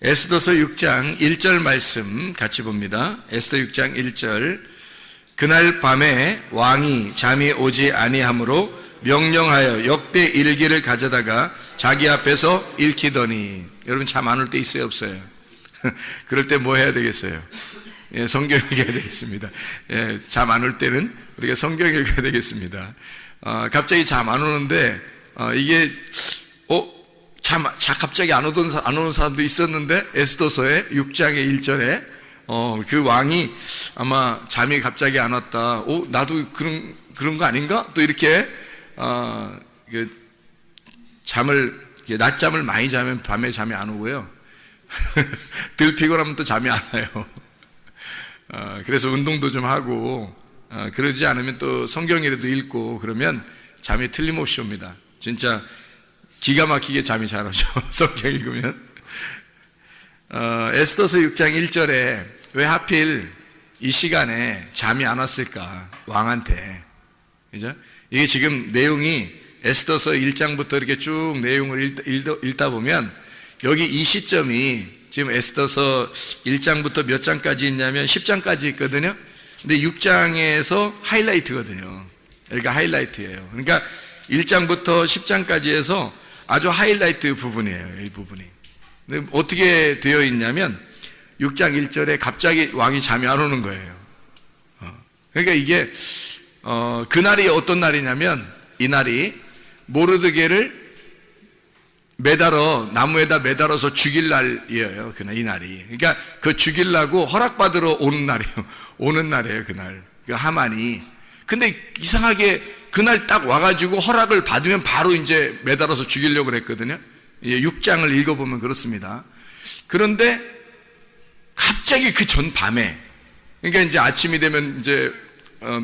에스더서 6장 1절 말씀 같이 봅니다. 에스더 6장 1절. 그날 밤에 왕이 잠이 오지 아니하므로 명령하여 역대 일기를 가져다가 자기 앞에서 읽히더니. 여러분 잠 안 올 때 있어요, 없어요? 그럴 때 뭐 해야 되겠어요? 예, 성경 읽어야 되겠습니다. 예, 잠 안 올 때는 우리가 성경 읽어야 되겠습니다. 갑자기 잠 안 오는데 이게 갑자기 안 오는 사람도 있었는데 에스더서의 6장의 1절에 그 왕이 아마 잠이 갑자기 안 왔다. 나도 그런 거 아닌가? 또 이렇게 낮잠을 많이 자면 밤에 잠이 안 오고요. 덜 피곤하면 또 잠이 안 와요. 그래서 운동도 좀 하고 그러지 않으면 또 성경이라도 읽고 그러면 잠이 틀림없이 옵니다. 진짜 기가 막히게 잠이 잘 오죠. 성경 읽으면. 에스더서 6장 1절에 왜 하필 이 시간에 잠이 안 왔을까? 왕한테. 그죠? 이게 지금 내용이 에스더서 1장부터 이렇게 쭉 내용을 읽다 보면 여기 이 시점이 지금 에스더서 1장부터 몇 장까지 있냐면 10장까지 있거든요. 근데 6장에서 하이라이트거든요. 여기가 하이라이트예요. 그러니까 1장부터 10장까지 해서 아주 하이라이트 부분이에요. 이 부분이. 근데 어떻게 되어 있냐면 6장 1절에 갑자기 왕이 잠이 안 오는 거예요. 그러니까 이게 그날이 어떤 날이냐면 이 날이 모르드게를 나무에다 매달아서 죽일 날이에요. 그날 이 날이. 그러니까 그 죽이려고 허락받으러 오는 날이에요. 그날. 그 하만이. 근데 이상하게 그날 딱 와가지고 허락을 받으면 바로 이제 매달아서 죽이려고 그랬거든요. 6장을 읽어보면 그렇습니다. 그런데 갑자기 그 전 밤에, 그러니까 이제 아침이 되면 이제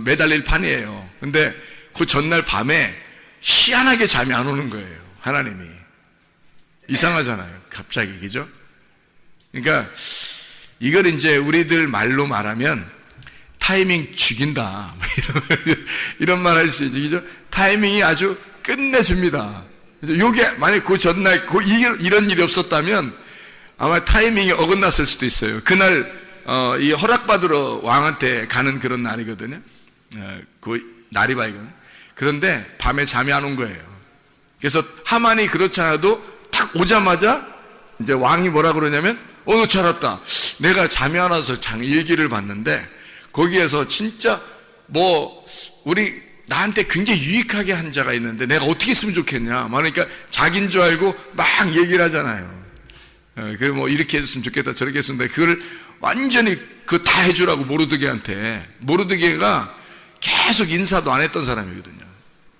매달릴 판이에요. 근데 그 전날 밤에 희한하게 잠이 안 오는 거예요. 하나님이. 이상하잖아요. 갑자기, 그죠? 그러니까 이걸 이제 우리들 말로 말하면 타이밍 죽인다. 이런 말 할 수 있죠. 그죠? 타이밍이 아주 끝내줍니다. 요게 만약 그 전날 이런 일이 없었다면 아마 타이밍이 어긋났을 수도 있어요. 그날 이 허락받으러 왕한테 가는 그런 날이거든요. 그 날이 밝은. 그런데 밤에 잠이 안 온 거예요. 그래서 하만이 그렇지 않아도 딱 오자마자 이제 왕이 뭐라 그러냐면 너 잘 왔다. 내가 잠이 안 와서 일기를 봤는데 거기에서 진짜 나한테 굉장히 유익하게 한 자가 있는데 내가 어떻게 했으면 좋겠냐. 그러니까 자기인 줄 알고 막 얘기를 하잖아요. 그래 이렇게 해줬으면 좋겠다 저렇게 했으면 좋겠다. 그걸 완전히 다 해주라고 모르드게가 계속 인사도 안 했던 사람이거든요.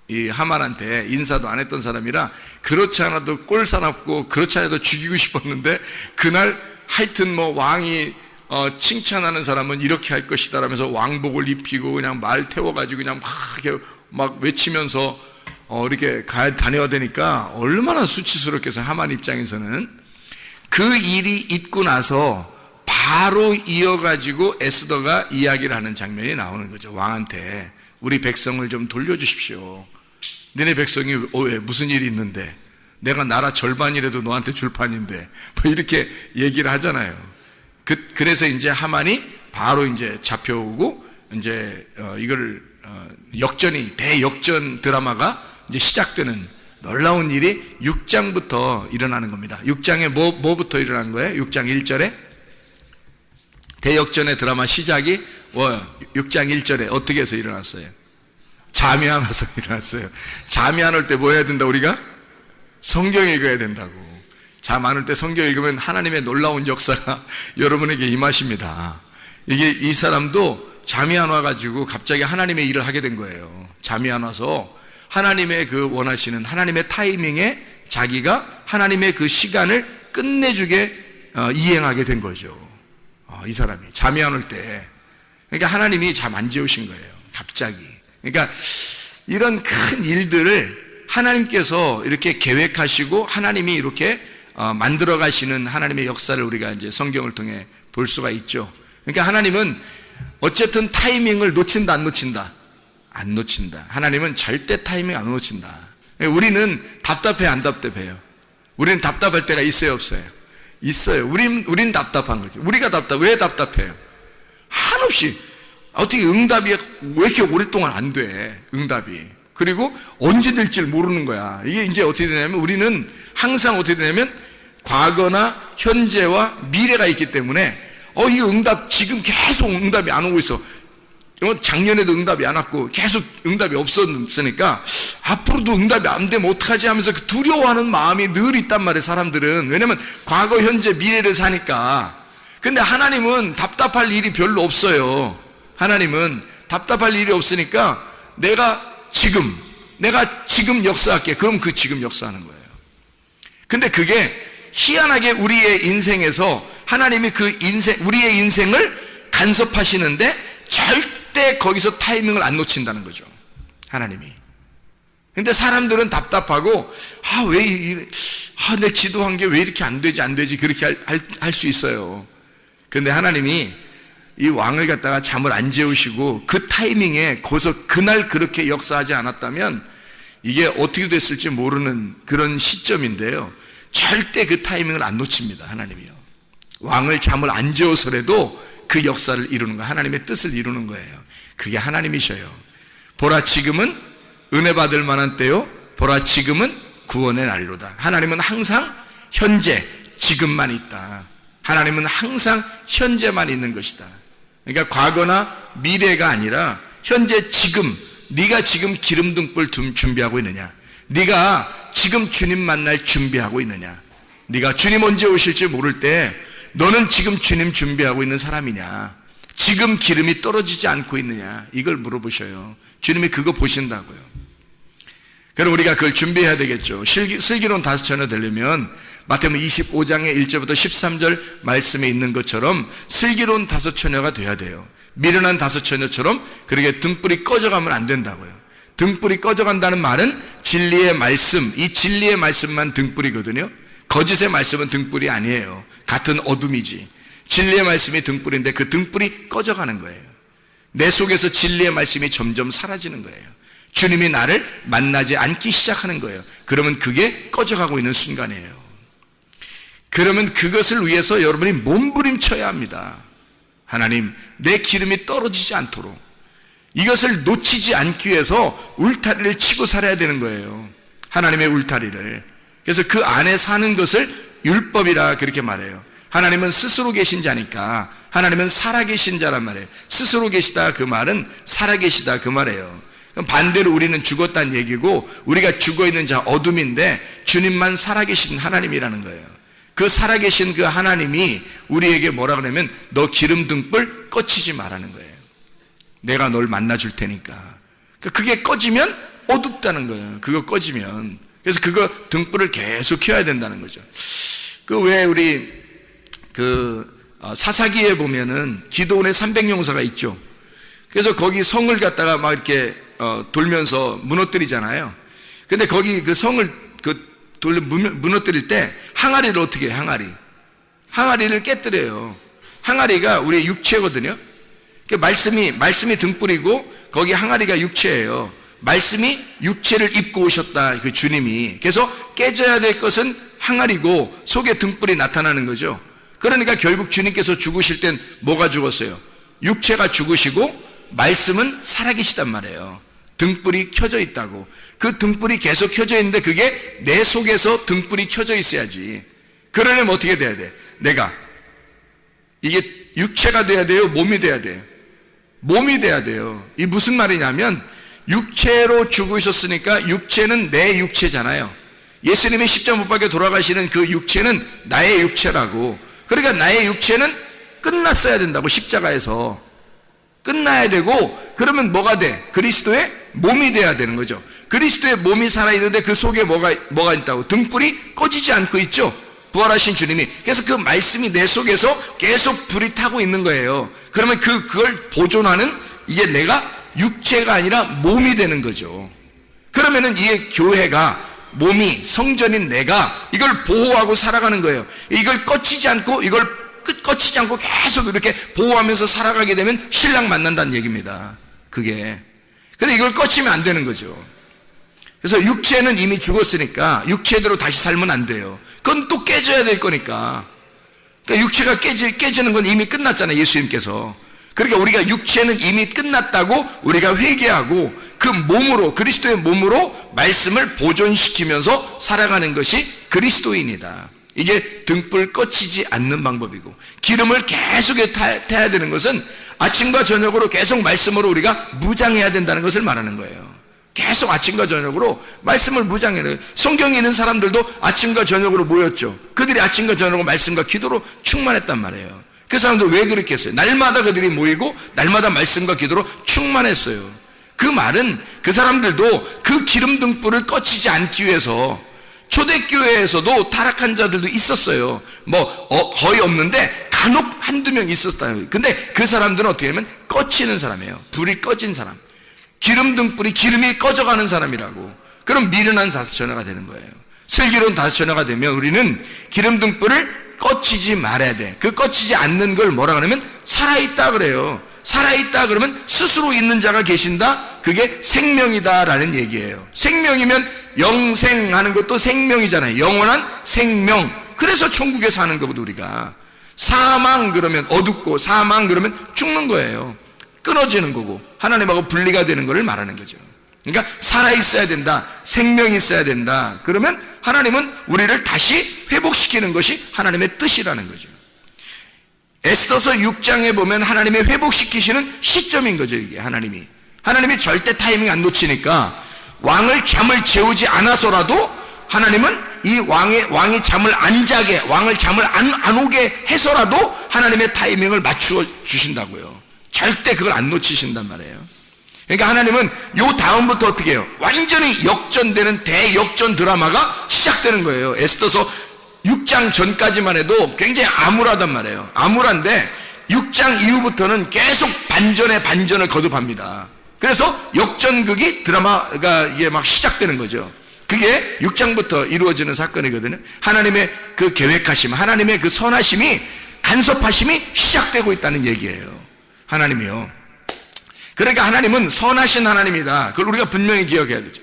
이 하만한테 인사도 안 했던 사람이라 그렇지 않아도 꼴사납고 그렇지 않아도 죽이고 싶었는데 그날 하여튼 왕이 칭찬하는 사람은 이렇게 할 것이다 라면서 왕복을 입히고 그냥 말 태워가지고 그냥 막 외치면서 이렇게 다녀야 되니까 얼마나 수치스럽게 해서 하만 입장에서는 그 일이 있고 나서 바로 이어가지고 에스더가 이야기를 하는 장면이 나오는 거죠. 왕한테 우리 백성을 좀 돌려주십시오. 너네 백성이 왜 무슨 일이 있는데 내가 나라 절반이라도 너한테 줄 판인데 이렇게 얘기를 하잖아요. 그래서 이제 하만이 바로 이제 잡혀오고 이제 이걸 대역전 드라마가 이제 시작되는 놀라운 일이 6장부터 일어나는 겁니다. 6장에 뭐부터 일어난 거예요? 6장 1절에 대역전의 드라마 시작이 6장 1절에 어떻게 해서 일어났어요? 잠이 안 와서 일어났어요. 잠이 안 올 때 뭐 해야 된다 우리가? 성경 읽어야 된다고. 잠 안 올 때 성경 읽으면 하나님의 놀라운 역사가 여러분에게 임하십니다. 이 사람도 잠이 안 와가지고 갑자기 하나님의 일을 하게 된 거예요. 잠이 안 와서 하나님의 그 원하시는 하나님의 타이밍에 자기가 하나님의 그 시간을 끝내주게 이행하게 된 거죠. 이 사람이 잠이 안 올 때. 그러니까 하나님이 잠 안 재우신 거예요. 갑자기. 그러니까 이런 큰 일들을 하나님께서 이렇게 계획하시고 하나님이 이렇게 만들어 가시는 하나님의 역사를 우리가 이제 성경을 통해 볼 수가 있죠. 그러니까 하나님은 어쨌든 타이밍을 놓친다, 안 놓친다? 안 놓친다. 하나님은 절대 타이밍 안 놓친다. 우리는 답답해, 안 답답해요? 우리는 답답할 때가 있어요, 없어요? 있어요. 우린 답답한 거지. 우리가 왜 답답해요? 한없이 어떻게 응답이 왜 이렇게 오랫동안 안 돼? 응답이. 그리고 언제 될지 모르는 거야. 이게 이제 어떻게 되냐면 우리는 항상 어떻게 되냐면 과거나 현재와 미래가 있기 때문에 이 응답 지금 계속 응답이 안 오고 있어. 작년에도 응답이 안 왔고 계속 응답이 없었으니까 앞으로도 응답이 안 되면 어떡하지 하면서 그 두려워하는 마음이 늘 있단 말이에요. 사람들은. 왜냐면 과거, 현재, 미래를 사니까. 근데 하나님은 답답할 일이 별로 없어요. 하나님은 답답할 일이 없으니까 내가 지금 역사할게. 그럼 그 지금 역사하는 거예요. 근데 그게 희한하게 우리의 인생에서 하나님이 우리의 인생을 간섭하시는데 절대 거기서 타이밍을 안 놓친다는 거죠. 하나님이. 근데 사람들은 답답하고 내 기도한 게 왜 이렇게 안 되지 그렇게 할 수 있어요. 근데 하나님이 이 왕을 갖다가 잠을 안 재우시고 그 타이밍에 거기서 그날 그렇게 역사하지 않았다면 이게 어떻게 됐을지 모르는 그런 시점인데요. 절대 그 타이밍을 안 놓칩니다. 하나님이요. 왕을 잠을 안 재워서라도 그 역사를 이루는 거, 하나님의 뜻을 이루는 거예요. 그게 하나님이셔요. 보라 지금은 은혜 받을 만한 때요. 보라 지금은 구원의 날로다. 하나님은 항상 현재, 지금만 있다. 하나님은 항상 현재만 있는 것이다. 그러니까 과거나 미래가 아니라 현재, 지금, 네가 지금 기름등불 준비하고 있느냐? 네가 지금 주님 만날 준비하고 있느냐? 네가 주님 언제 오실지 모를 때 너는 지금 주님 준비하고 있는 사람이냐? 지금 기름이 떨어지지 않고 있느냐? 이걸 물어보셔요. 주님이 그거 보신다고요. 그럼 우리가 그걸 준비해야 되겠죠. 슬기로운 다섯 처녀 되려면 마태복음 25장의 1절부터 13절 말씀에 있는 것처럼 슬기로운 다섯 처녀가 돼야 돼요. 미련한 다섯 처녀처럼 그렇게 등불이 꺼져가면 안 된다고요. 등불이 꺼져간다는 말은 진리의 말씀, 이 진리의 말씀만 등불이거든요. 거짓의 말씀은 등불이 아니에요. 같은 어둠이지. 진리의 말씀이 등불인데 그 등불이 꺼져가는 거예요. 내 속에서 진리의 말씀이 점점 사라지는 거예요. 주님이 나를 만나지 않기 시작하는 거예요. 그러면 그게 꺼져가고 있는 순간이에요. 그러면 그것을 위해서 여러분이 몸부림쳐야 합니다. 하나님, 내 기름이 떨어지지 않도록 이것을 놓치지 않기 위해서 울타리를 치고 살아야 되는 거예요. 하나님의 울타리를. 그래서 그 안에 사는 것을 율법이라 그렇게 말해요. 하나님은 스스로 계신 자니까 하나님은 살아계신 자란 말이에요. 스스로 계시다 그 말은 살아계시다 그 말이에요. 그럼 반대로 우리는 죽었다는 얘기고 우리가 죽어있는 자 어둠인데 주님만 살아계신 하나님이라는 거예요. 그 살아계신 그 하나님이 우리에게 뭐라 그러냐면 너 기름 등불 꺼치지 말라는 거예요. 내가 널 만나줄 테니까. 그게 꺼지면 어둡다는 거예요. 그거 꺼지면. 그래서 그거 등불을 계속 켜야 된다는 거죠. 그 왜 우리 사사기에 보면은 기도원의 300용사가 있죠. 그래서 거기 성을 갖다가 막 이렇게 돌면서 무너뜨리잖아요. 근데 거기 그 성을 무너뜨릴 때 항아리를 어떻게 해요? 항아리를 깨뜨려요. 항아리가 우리의 육체거든요. 말씀이 등불이고 거기 항아리가 육체예요. 말씀이 육체를 입고 오셨다, 그 주님이. 그래서 깨져야 될 것은 항아리고 속에 등불이 나타나는 거죠. 그러니까 결국 주님께서 죽으실 땐 뭐가 죽었어요? 육체가 죽으시고 말씀은 살아계시단 말이에요. 등불이 켜져 있다고. 그 등불이 계속 켜져 있는데 그게 내 속에서 등불이 켜져 있어야지. 그러려면 어떻게 돼야 돼? 내가 이게 육체가 돼야 돼요? 몸이 돼야 돼요? 몸이 돼야 돼요. 이 무슨 말이냐면 육체로 죽으셨으니까 육체는 내 육체잖아요. 예수님이 십자가 못 박혀 돌아가시는 그 육체는 나의 육체라고. 그러니까 나의 육체는 끝났어야 된다고. 십자가에서 끝나야 되고, 그러면 뭐가 돼? 그리스도의 몸이 돼야 되는 거죠. 그리스도의 몸이 살아있는데 그 속에 뭐가 있다고? 등불이 꺼지지 않고 있죠. 부활하신 주님이. 그래서 그 말씀이 내 속에서 계속 불이 타고 있는 거예요. 그러면 그걸 보존하는 이게 내가 육체가 아니라 몸이 되는 거죠. 그러면은 이게 교회가 몸이 성전인 내가 이걸 보호하고 살아가는 거예요. 이걸 꺼치지 않고 계속 이렇게 보호하면서 살아가게 되면 신랑 만난다는 얘기입니다. 그게. 근데 이걸 꺼치면 안 되는 거죠. 그래서 육체는 이미 죽었으니까 육체대로 다시 살면 안 돼요. 그건 또 깨져야 될 거니까. 그러니까 육체가 깨지는 건 이미 끝났잖아요, 예수님께서. 그러니까 우리가 육체는 이미 끝났다고 우리가 회개하고 그 몸으로, 그리스도의 몸으로 말씀을 보존시키면서 살아가는 것이 그리스도인이다. 이게 등불 꺼치지 않는 방법이고, 기름을 계속 타야 되는 것은 아침과 저녁으로 계속 말씀으로 우리가 무장해야 된다는 것을 말하는 거예요. 계속 아침과 저녁으로 말씀을 무장해야 돼요. 성경에 있는 사람들도 아침과 저녁으로 모였죠. 그들이 아침과 저녁으로 말씀과 기도로 충만했단 말이에요. 그 사람들 왜 그렇게 했어요? 날마다 그들이 모이고 날마다 말씀과 기도로 충만했어요. 그 말은 그 사람들도 그 기름 등불을 꺼치지 않기 위해서, 초대교회에서도 타락한 자들도 있었어요. 거의 없는데 간혹 한두 명 있었다. 근데 그 사람들은 어떻게 하면 꺼치는 사람이에요. 불이 꺼진 사람. 기름이 꺼져가는 사람이라고. 그럼 미련한 다섯 처녀가 되는 거예요. 슬기로운 다섯 처녀가 되면 우리는 기름 등불을 꺼치지 말아야 돼. 그 꺼치지 않는 걸 뭐라 그러면 살아있다 그래요. 살아있다 그러면 스스로 있는 자가 계신다. 그게 생명이다라는 얘기예요. 생명이면 영생하는 것도 생명이잖아요. 영원한 생명. 그래서 천국에 사는 거거든 우리가. 사망 그러면 어둡고, 사망 그러면 죽는 거예요. 끊어지는 거고 하나님하고 분리가 되는 것을 말하는 거죠. 그러니까 살아있어야 된다, 생명이 있어야 된다. 그러면 하나님은 우리를 다시 회복시키는 것이 하나님의 뜻이라는 거죠. 에스더서 6장에 보면 하나님의 회복시키시는 시점인 거죠. 이게 하나님이 절대 타이밍 안 놓치니까 왕을 잠을 재우지 않아서라도 하나님은 이 왕이 잠을 안 자게, 왕을 잠을 안 오게 해서라도 하나님의 타이밍을 맞추어 주신다고요. 절대 그걸 안 놓치신단 말이에요. 그러니까 하나님은 요 다음부터 어떻게 해요? 완전히 역전되는 대역전 드라마가 시작되는 거예요. 에스더서 6장 전까지만 해도 굉장히 암울하단 말이에요. 암울한데 6장 이후부터는 계속 반전에 반전을 거듭합니다. 그래서 역전극이 드라마가 이게 막 시작되는 거죠. 그게 6장부터 이루어지는 사건이거든요. 하나님의 그 계획하심, 하나님의 그 선하심이, 간섭하심이 시작되고 있다는 얘기예요. 하나님이요. 그러니까 하나님은 선하신 하나님이다. 그걸 우리가 분명히 기억해야 되죠.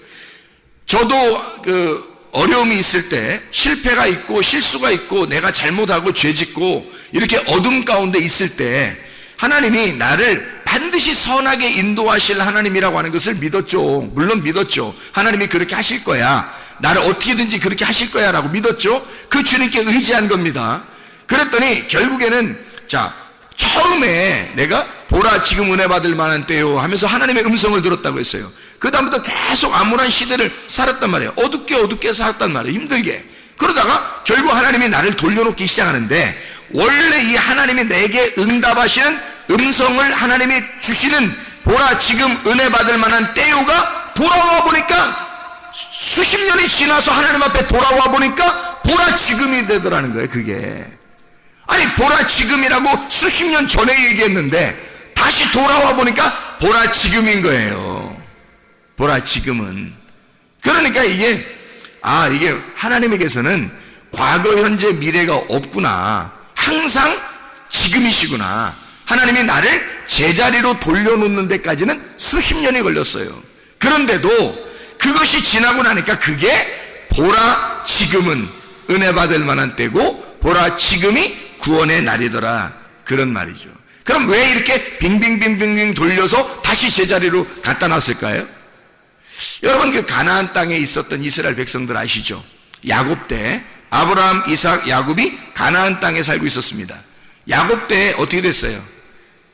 저도 그 어려움이 있을 때, 실패가 있고 실수가 있고 내가 잘못하고 죄짓고 이렇게 어둠 가운데 있을 때 하나님이 나를 반드시 선하게 인도하실 하나님이라고 하는 것을 믿었죠. 물론 믿었죠. 하나님이 그렇게 하실 거야, 나를 어떻게든지 그렇게 하실 거야 라고 믿었죠. 그 주님께 의지한 겁니다. 그랬더니 결국에는 처음에 내가 보라 지금 은혜 받을 만한 때요 하면서 하나님의 음성을 들었다고 했어요. 그 다음부터 계속 암울한 시대를 살았단 말이에요. 어둡게 살았단 말이에요. 힘들게. 그러다가 결국 하나님이 나를 돌려놓기 시작하는데, 원래 이 하나님이 내게 응답하시는 음성을 하나님이 주시는 보라 지금 은혜 받을 만한 때요가 돌아와 보니까, 수십 년이 지나서 하나님 앞에 돌아와 보니까 보라 지금이 되더라는 거예요. 그게 아니, 보라 지금이라고 수십 년 전에 얘기했는데 다시 돌아와 보니까 보라 지금인 거예요. 보라 지금은. 그러니까 이게 하나님에게서는 과거, 현재, 미래가 없구나. 항상 지금이시구나. 하나님이 나를 제자리로 돌려놓는 데까지는 수십 년이 걸렸어요. 그런데도 그것이 지나고 나니까 그게 보라 지금은 은혜 받을 만한 때고 보라 지금이 구원의 날이더라. 그런 말이죠. 그럼 왜 이렇게 빙빙빙빙 돌려서 다시 제자리로 갖다 놨을까요? 여러분, 그 가나안 땅에 있었던 이스라엘 백성들 아시죠? 야곱 때 아브라함, 이삭, 야곱이 가나안 땅에 살고 있었습니다. 야곱 때 어떻게 됐어요?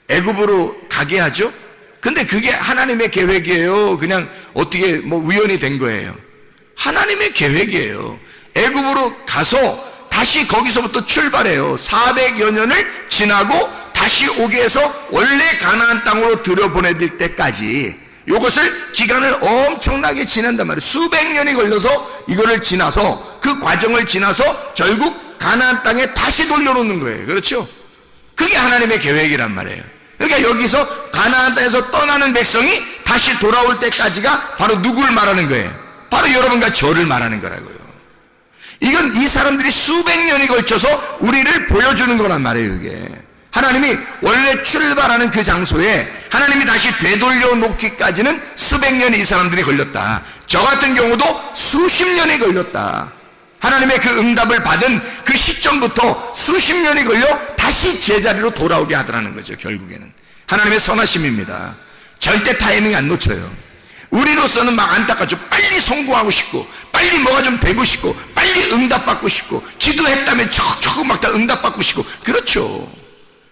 애굽으로 가게 하죠? 근데 그게 하나님의 계획이에요? 그냥 어떻게 우연히 된 거예요? 하나님의 계획이에요. 애굽으로 가서 다시 거기서부터 출발해요. 400여 년을 지나고 다시 오게 해서 원래 가나안 땅으로 들여보내질 때까지 이것을 기간을 엄청나게 지난단 말이에요. 수백 년이 걸려서 이거를 지나서, 그 과정을 지나서 결국 가나안 땅에 다시 돌려놓는 거예요. 그렇죠? 그게 하나님의 계획이란 말이에요. 그러니까 여기서 가나안 땅에서 떠나는 백성이 다시 돌아올 때까지가 바로 누구를 말하는 거예요? 바로 여러분과 저를 말하는 거라고요. 이건 이 사람들이 수백 년이 걸쳐서 우리를 보여주는 거란 말이에요. 이게 하나님이 원래 출발하는 그 장소에 하나님이 다시 되돌려 놓기까지는 수백 년이 이 사람들이 걸렸다. 저 같은 경우도 수십 년이 걸렸다. 하나님의 그 응답을 받은 그 시점부터 수십 년이 걸려 다시 제자리로 돌아오게 하더라는 거죠. 결국에는 하나님의 선하심입니다. 절대 타이밍 안 놓쳐요. 우리로서는 막 안타깝죠. 빨리 성공하고 싶고, 빨리 뭐가 좀 되고 싶고, 빨리 응답받고 싶고, 기도했다면 척척 막 다 응답받고 싶고, 그렇죠.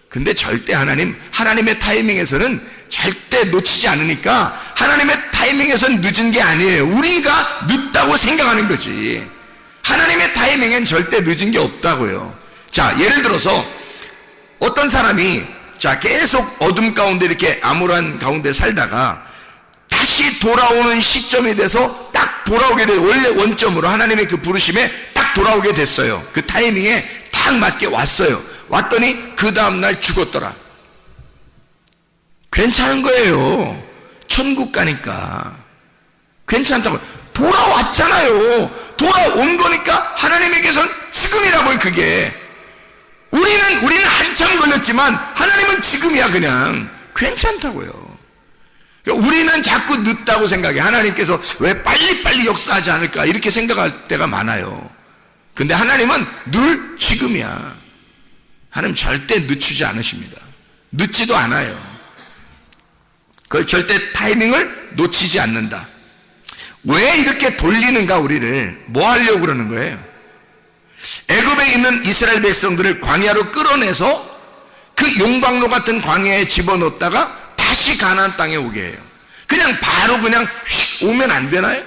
근데 절대 하나님의 타이밍에서는 절대 놓치지 않으니까, 하나님의 타이밍에서는 늦은 게 아니에요. 우리가 늦다고 생각하는 거지. 하나님의 타이밍엔 절대 늦은 게 없다고요. 자, 예를 들어서 어떤 사람이 계속 어둠 가운데 이렇게 암울한 가운데 살다가 다시 돌아오는 시점이 돼서 딱 돌아오게 돼요. 원래 원점으로 하나님의 그 부르심에 딱 돌아오게 됐어요. 그 타이밍에 딱 맞게 왔어요. 왔더니 그 다음날 죽었더라. 괜찮은 거예요. 천국 가니까 괜찮다고. 돌아왔잖아요. 돌아온 거니까 하나님에게선 지금이라고요. 그게 우리는 한참 걸렸지만 하나님은 지금이야. 그냥 괜찮다고요. 우리는 자꾸 늦다고 생각해. 하나님께서 왜 빨리빨리 역사하지 않을까 이렇게 생각할 때가 많아요. 근데 하나님은 늘 지금이야. 하나님 절대 늦추지 않으십니다. 늦지도 않아요. 그걸 절대 타이밍을 놓치지 않는다. 왜 이렇게 돌리는가? 우리를 뭐 하려고 그러는 거예요? 애굽에 있는 이스라엘 백성들을 광야로 끌어내서 그 용광로 같은 광야에 집어넣었다가 다시 가나안 땅에 오게 해요. 그냥 바로 그냥 휙 오면 안 되나요?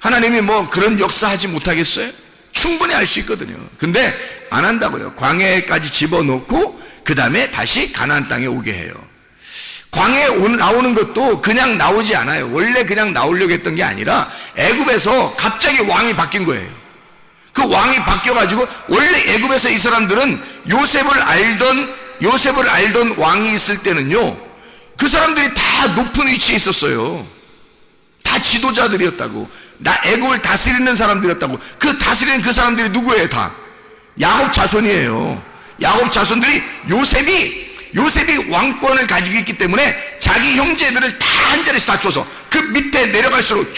하나님이 뭐 그런 역사 하지 못하겠어요? 충분히 할 수 있거든요. 근데 안 한다고요. 광야에까지 집어넣고 그 다음에 다시 가나안 땅에 오게 해요. 광야에 나오는 것도 그냥 나오지 않아요. 원래 그냥 나오려고 했던 게 아니라 애굽에서 갑자기 왕이 바뀐 거예요. 그 왕이 바뀌어가지고, 원래 애굽에서 이 사람들은 요셉을 알던 왕이 있을 때는요, 그 사람들이 다 높은 위치에 있었어요. 다 지도자들이었다고. 애굽을 다스리는 사람들이었다고. 그 다스리는 그 사람들이 누구예요? 다 야곱 자손이에요. 야곱 자손들이 요셉이 왕권을 가지고 있기 때문에 자기 형제들을 다 한 자리씩 다 줘서 그 밑에 내려갈수록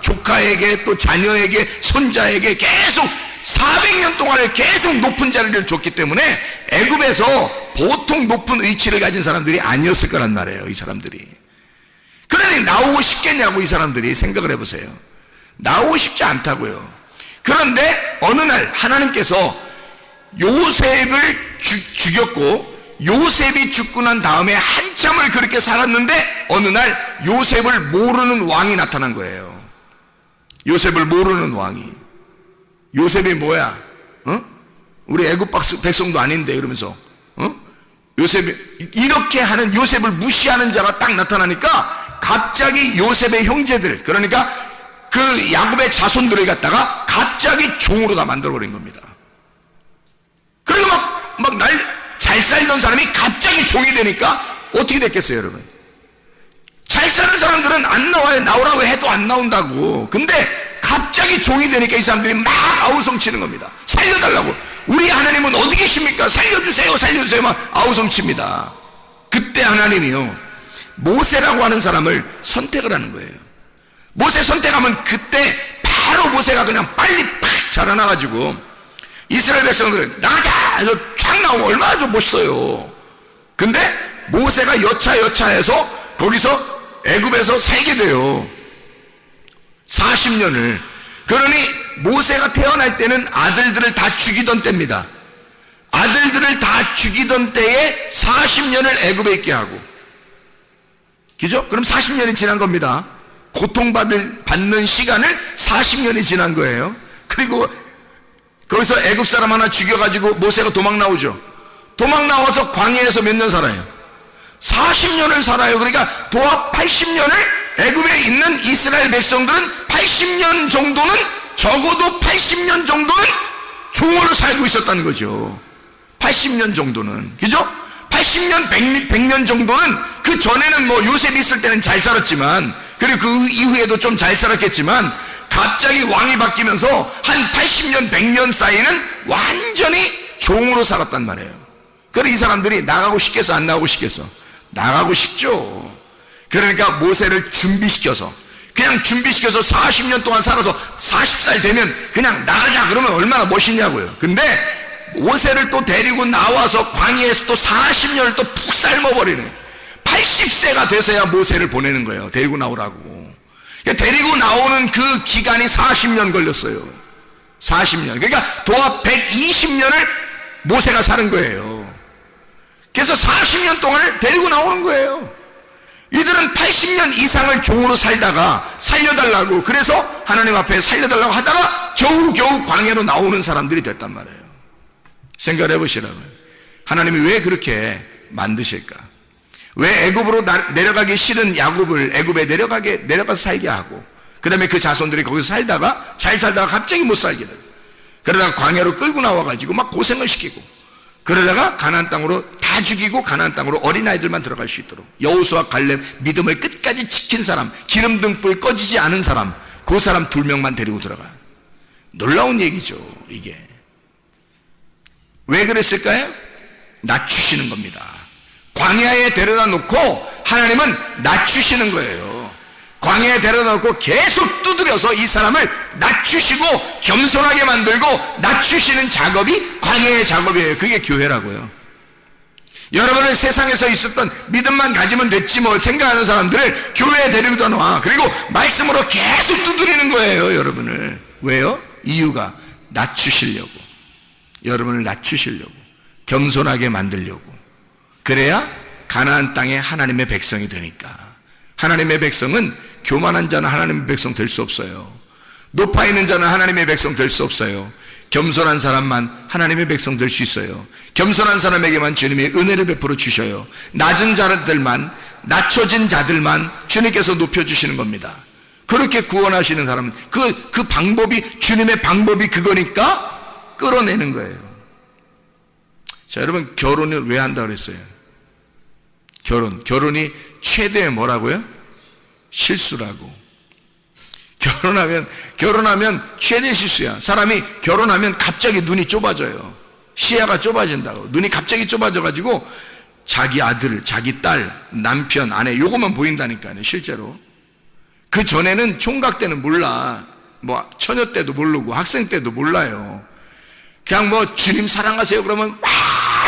조카에게 또 자녀에게 손자에게 계속 400년 동안을 계속 높은 자리를 줬기 때문에 애굽에서 보통 높은 위치를 가진 사람들이 아니었을 거란 말이에요. 이 사람들이. 그러니 나오고 싶겠냐고. 이 사람들이 생각을 해보세요. 나오고 싶지 않다고요. 그런데 어느 날 하나님께서 요셉을 죽였고, 요셉이 죽고 난 다음에 한참을 그렇게 살았는데 어느 날 요셉을 모르는 왕이 나타난 거예요. 요셉을 모르는 왕이. 요셉이 뭐야? 우리 애굽 백성도 아닌데 이러면서 요셉이 이렇게 하는, 요셉을 무시하는 자가 딱 나타나니까 갑자기 요셉의 형제들, 그러니까 그 야곱의 자손들을 갖다가 갑자기 종으로 다 만들어버린 겁니다. 그리고 막 잘 살던 사람이 갑자기 종이 되니까 어떻게 됐겠어요, 여러분? 잘 사는 사람들은 안 나와요. 나오라고 해도 안 나온다고. 근데 갑자기 종이 되니까 이 사람들이 막 아우성치는 겁니다. 살려달라고. 우리 하나님은 어디 계십니까? 살려주세요, 살려주세요. 막 아우성칩니다. 그때 하나님이요, 모세라고 하는 사람을 선택을 하는 거예요. 모세 선택하면 그때 바로 모세가 그냥 빨리 팍 자라나가지고 이스라엘 백성들은 나가자 해서 쫙 나오면 얼마나 좀 멋있어요. 근데 모세가 여차해서 거기서 애굽에서 살게 돼요. 40년을. 그러니 모세가 태어날 때는 아들들을 다 죽이던 때입니다. 아들들을 다 죽이던 때에 40년을 애굽에 있게 하고, 그죠? 그럼 40년이 지난 겁니다. 고통받는 시간을 40년이 지난 거예요. 그리고 거기서 애굽 사람 하나 죽여가지고 모세가 도망 나오죠. 도망 나와서 광야에서 몇 년 살아요? 40년을 살아요. 그러니까 도합 80년을 애굽에 있는 이스라엘 백성들은 80년 정도는, 적어도 80년 정도는 종으로 살고 있었다는 거죠. 80년 정도는. 그죠? 80년, 100년 정도는, 그 전에는 뭐 요셉이 있을 때는 잘 살았지만, 그리고 그 이후에도 좀 잘 살았겠지만, 갑자기 왕이 바뀌면서 한 80년, 100년 사이는 완전히 종으로 살았단 말이에요. 그래서 이 사람들이 나가고 싶겠어, 안 나가고 싶겠어? 나가고 싶죠. 그러니까 모세를 준비시켜서, 그냥 준비시켜서 40년 동안 살아서 40살 되면 그냥 나가자 그러면 얼마나 멋있냐고요. 근데 모세를 또 데리고 나와서 광야에서 또 40년을 또 푹 삶아버리는, 80세가 돼서야 모세를 보내는 거예요. 데리고 나오라고. 데리고 나오는 그 기간이 40년 걸렸어요. 40년. 그러니까 도합 120년을 모세가 사는 거예요. 그래서 40년 동안을 데리고 나오는 거예요. 이들은 80년 이상을 종으로 살다가 살려달라고, 그래서 하나님 앞에 살려달라고 하다가 겨우겨우 광야로 나오는 사람들이 됐단 말이에요. 생각을 해보시라고요. 하나님이 왜 그렇게 만드실까? 왜 애굽으로 내려가기 싫은 야곱을 애굽에 내려가서 살게 하고, 그 다음에 그 자손들이 거기서 잘 살다가 갑자기 못 살게 되고, 그러다가 광야로 끌고 나와가지고 막 고생을 시키고, 그러다가 가나안 땅으로 다 죽이고 가나안 땅으로 어린아이들만 들어갈 수 있도록, 여호수아 갈렙 믿음을 끝까지 지킨 사람, 기름등불 꺼지지 않은 사람, 그 사람 2명만 데리고 들어가. 놀라운 얘기죠. 이게 왜 그랬을까요? 낮추시는 겁니다. 광야에 데려다 놓고 하나님은 낮추시는 거예요. 광야에 데려다 놓고 계속 두드려서 이 사람을 낮추시고 겸손하게 만들고 낮추시는 작업이 광야의 작업이에요. 그게 교회라고요. 여러분은 세상에서 있었던 믿음만 가지면 됐지 뭐 생각하는 사람들을 교회에 데리고 놔. 그리고 말씀으로 계속 두드리는 거예요, 여러분을. 왜요? 이유가 낮추시려고. 여러분을 낮추시려고. 겸손하게 만들려고. 그래야 가나안 땅에 하나님의 백성이 되니까. 하나님의 백성은 교만한 자는 하나님의 백성 될 수 없어요. 높아 있는 자는 하나님의 백성 될 수 없어요. 겸손한 사람만 하나님의 백성 될 수 있어요. 겸손한 사람에게만 주님이 은혜를 베풀어 주셔요. 낮은 자들만, 낮춰진 자들만 주님께서 높여주시는 겁니다. 그렇게 구원하시는 사람은 그 방법이, 주님의 방법이 그거니까 끌어내는 거예요. 자, 여러분, 결혼을 왜 한다 그랬어요? 결혼이 최대의 뭐라고요? 실수라고. 결혼하면 최대 실수야. 사람이 결혼하면 갑자기 눈이 좁아져요. 시야가 좁아진다고. 눈이 갑자기 좁아져가지고 자기 아들, 자기 딸, 남편, 아내 요것만 보인다니까요, 실제로. 그 전에는 총각 때는 몰라. 뭐 처녀 때도 모르고 학생 때도 몰라요. 그냥 뭐 주님 사랑하세요 그러면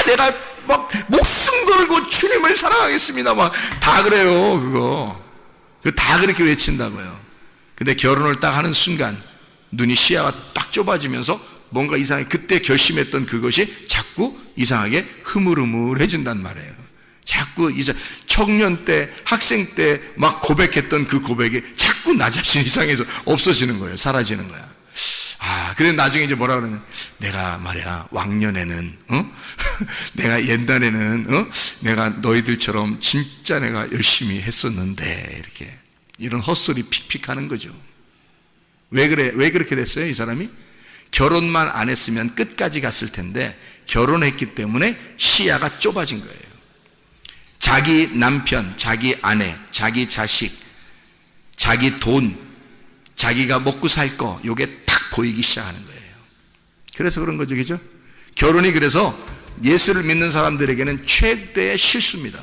내가 막 목숨 걸고 주님을 사랑하겠습니다 막 다 그래요. 그거 다 그렇게 외친다고요. 근데 결혼을 딱 하는 순간 눈이, 시야가 딱 좁아지면서 뭔가 이상하게 그때 결심했던 그것이 자꾸 이상하게 흐물흐물해진단 말이에요. 자꾸 청년 때, 학생 때 막 고백했던 그 고백이 자꾸 나 자신 이상해서 없어지는 거예요. 사라지는 거야. 그래 나중에 이제 뭐라 그러냐면, 내가 말이야 왕년에는 내가 옛날에는 내가 너희들처럼 진짜 내가 열심히 했었는데, 이렇게 이런 헛소리 픽픽 하는 거죠. 왜 그렇게 됐어요? 이 사람이 결혼만 안 했으면 끝까지 갔을 텐데 결혼했기 때문에 시야가 좁아진 거예요. 자기 남편, 자기 아내, 자기 자식, 자기 돈, 자기가 먹고 살 거, 요게 딱 보이기 시작하는 거예요. 그래서 그런 거죠, 그죠? 결혼이 그래서 예수를 믿는 사람들에게는 최대의 실수입니다.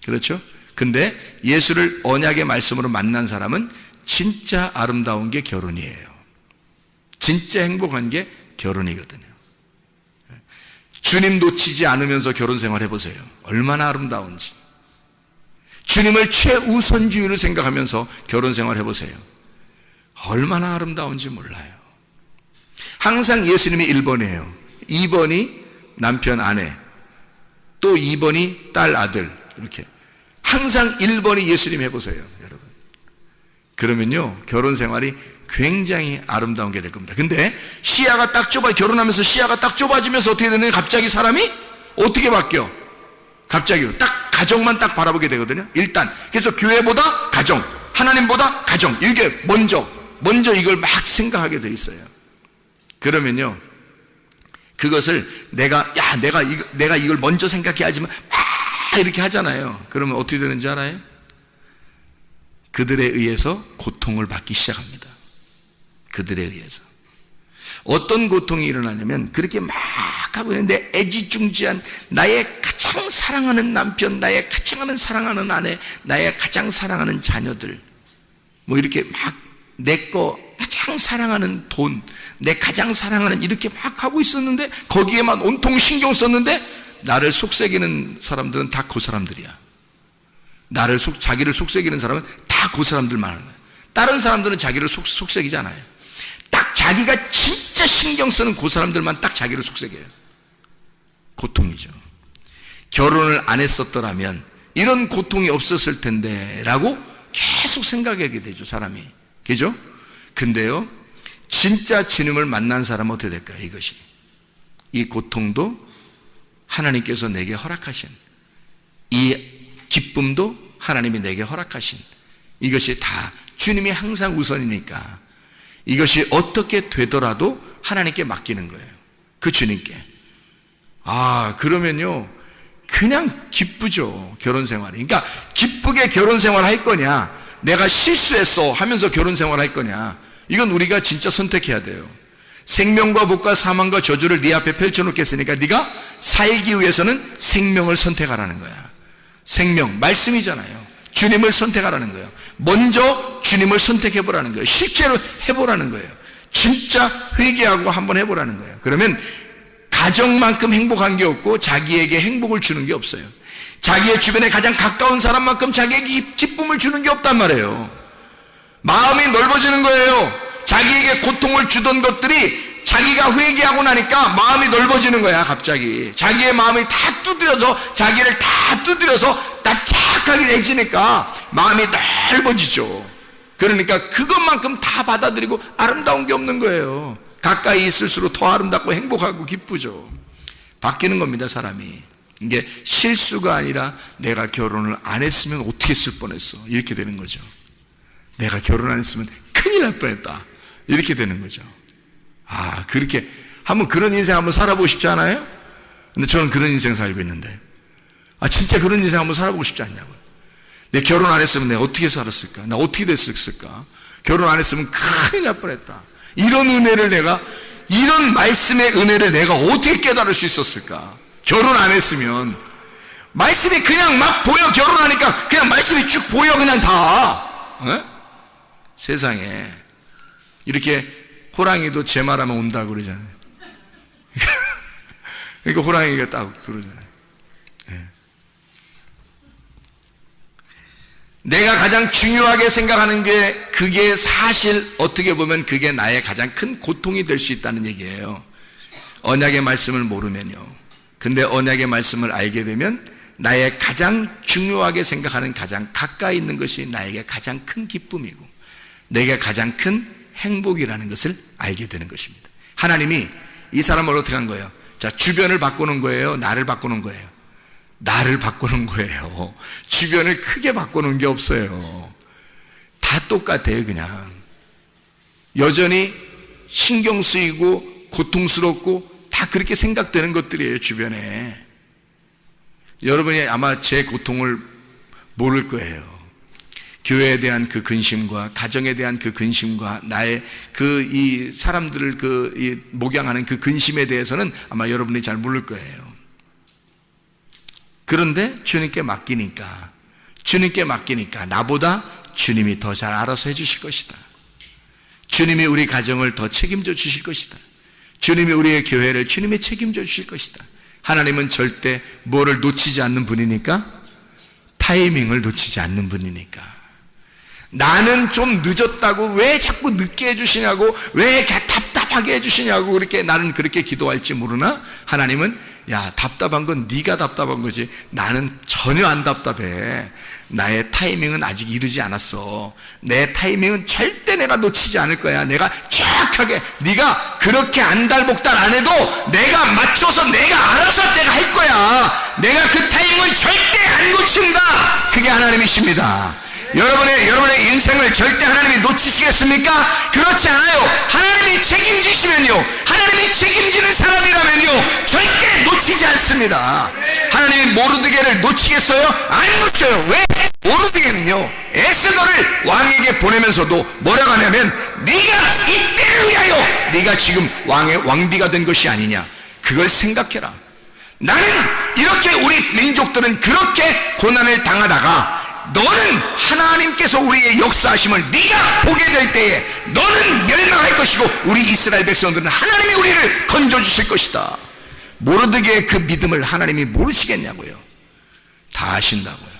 그렇죠? 근데 예수를 언약의 말씀으로 만난 사람은 진짜 아름다운 게 결혼이에요. 진짜 행복한 게 결혼이거든요. 주님 놓치지 않으면서 결혼 생활 해보세요. 얼마나 아름다운지. 주님을 최우선주의로 생각하면서 결혼 생활 해보세요. 얼마나 아름다운지 몰라요. 항상 예수님이 1번이에요. 2번이 남편, 아내, 또 2번이 딸, 아들, 이렇게. 항상 1번이 예수님 해보세요, 여러분. 그러면요, 결혼 생활이 굉장히 아름다운 게 될 겁니다. 근데 시야가 딱 결혼하면서 시야가 딱 좁아지면서 어떻게 되느냐, 갑자기 사람이 어떻게 바뀌어? 갑자기 딱 가정만 딱 바라보게 되거든요. 일단 그래서 교회보다 가정, 하나님보다 가정, 이게 먼저 이걸 막 생각하게 돼 있어요. 그러면요, 그것을 내가 이걸 먼저 생각해야지만 막 이렇게 하잖아요. 그러면 어떻게 되는지 알아요? 그들에 의해서 고통을 받기 시작합니다. 그들에 의해서. 어떤 고통이 일어나냐면, 그렇게 막 하고 있는데 애지중지한 나의 가장 사랑하는 남편, 나의 가장 사랑하는 아내, 나의 가장 사랑하는 자녀들, 뭐 이렇게 막 내 거 가장 사랑하는 돈, 내 가장 사랑하는, 이렇게 막 하고 있었는데, 거기에만 온통 신경 썼는데, 나를 속삭이는 사람들은 다 그 사람들이야. 자기를 속삭이는 사람은 다 그 사람들만 하는 거야. 다른 사람들은 자기를 속삭이지 않아요. 딱 자기가 진짜 신경 쓰는 그 사람들만 딱 자기를 속삭여요. 고통이죠. 결혼을 안 했었더라면 이런 고통이 없었을 텐데 라고 계속 생각하게 되죠, 사람이. 그죠? 근데요, 진짜 주님을 만난 사람은 어떻게 될까요? 이것이, 이 고통도 하나님께서 내게 허락하신, 이 기쁨도 하나님이 내게 허락하신, 이것이 다 주님이 항상 우선이니까 이것이 어떻게 되더라도 하나님께 맡기는 거예요. 그 주님께. 그러면요, 그냥 기쁘죠, 결혼 생활이. 그러니까 기쁘게 결혼 생활 할 거냐, 내가 실수했어 하면서 결혼 생활 할 거냐, 이건 우리가 진짜 선택해야 돼요. 생명과 복과 사망과 저주를 네 앞에 펼쳐놓겠으니까 네가 살기 위해서는 생명을 선택하라는 거야. 생명, 말씀이잖아요. 주님을 선택하라는 거예요. 먼저 주님을 선택해보라는 거예요. 실제로 해보라는 거예요. 진짜 회개하고 한번 해보라는 거예요. 그러면 가정만큼 행복한 게 없고 자기에게 행복을 주는 게 없어요. 자기의 주변에 가장 가까운 사람만큼 자기에게 기쁨을 주는 게 없단 말이에요. 마음이 넓어지는 거예요. 자기에게 고통을 주던 것들이 자기가 회개하고 나니까 마음이 넓어지는 거야. 갑자기 자기의 마음이 다 두드려서, 자기를 다 두드려서 납작하게 해지니까 마음이 넓어지죠. 그러니까 그것만큼 다 받아들이고 아름다운 게 없는 거예요. 가까이 있을수록 더 아름답고 행복하고 기쁘죠. 바뀌는 겁니다, 사람이. 이게 실수가 아니라 내가 결혼을 안 했으면 어떻게 했을 뻔했어, 이렇게 되는 거죠. 내가 결혼 안 했으면 큰일 날 뻔했다, 이렇게 되는 거죠. 그렇게 한번 그런 인생 한번 살아보고 싶지 않아요? 근데 저는 그런 인생 살고 있는데, 진짜 그런 인생 한번 살아보고 싶지 않냐고요. 내 결혼 안 했으면 내가 어떻게 살았을까? 나 어떻게 됐을까? 결혼 안 했으면 큰일 날 뻔했다. 이런 은혜를 이런 말씀의 은혜를 내가 어떻게 깨달을 수 있었을까? 결혼 안 했으면 말씀이 그냥 막 보여. 결혼하니까 그냥 말씀이 쭉 보여, 그냥 다. 세상에 이렇게 호랑이도 제 말하면 온다고 그러잖아요. 그러니까 호랑이가 딱 그러잖아요. 내가 가장 중요하게 생각하는 게, 그게 사실 어떻게 보면 그게 나의 가장 큰 고통이 될 수 있다는 얘기예요. 언약의 말씀을 모르면요. 근데 언약의 말씀을 알게 되면 나의 가장 중요하게 생각하는, 가장 가까이 있는 것이 나에게 가장 큰 기쁨이고 내게 가장 큰 행복이라는 것을 알게 되는 것입니다. 하나님이 이 사람을 어떻게 한 거예요? 자, 주변을 바꾸는 거예요? 나를 바꾸는 거예요? 나를 바꾸는 거예요. 주변을 크게 바꾸는 게 없어요. 다 똑같아요. 그냥 여전히 신경 쓰이고 고통스럽고 다 그렇게 생각되는 것들이에요, 주변에. 여러분이 아마 제 고통을 모를 거예요. 교회에 대한 그 근심과 가정에 대한 그 근심과 나의 이 사람들을 이 목양하는 그 근심에 대해서는 아마 여러분이 잘 모를 거예요. 그런데 주님께 맡기니까 나보다 주님이 더 잘 알아서 해주실 것이다. 주님이 우리 가정을 더 책임져 주실 것이다. 주님이 우리의 교회를 주님이 책임져 주실 것이다. 하나님은 절대 뭐를 놓치지 않는 분이니까, 타이밍을 놓치지 않는 분이니까. 나는 좀 늦었다고 왜 자꾸 늦게 해주시냐고, 왜 답답하게 해주시냐고 그렇게 나는 그렇게 기도할지 모르나, 하나님은 야, 답답한 건 네가 답답한 거지 나는 전혀 안 답답해. 나의 타이밍은 아직 이르지 않았어. 내 타이밍은 절대 내가 놓치지 않을 거야. 내가 정확하게, 네가 그렇게 안달복달 안 해도 내가 맞춰서 내가 알아서 내가 할 거야. 내가 그 타이밍은 절대 안 놓친다. 그게 하나님이십니다. 여러분의 인생을 절대 하나님이 놓치시겠습니까? 그렇지 않아요. 하나님이 책임지시면요, 하나님이 책임지는 사람이라면요, 절대 놓치지 않습니다. 하나님이 모르드게를 놓치겠어요? 안 놓쳐요. 왜? 모르드게는요, 에스더를 왕에게 보내면서도 뭐라고 하냐면, 네가 이때를 위하여 네가 지금 왕비가 된 것이 아니냐, 그걸 생각해라. 나는 이렇게, 우리 민족들은 그렇게 고난을 당하다가 너는 하나님께서 우리의 역사하심을 네가 보게 될 때에 너는 멸망할 것이고 우리 이스라엘 백성들은 하나님이 우리를 건져주실 것이다. 모르드게의 그 믿음을 하나님이 모르시겠냐고요. 다 아신다고요.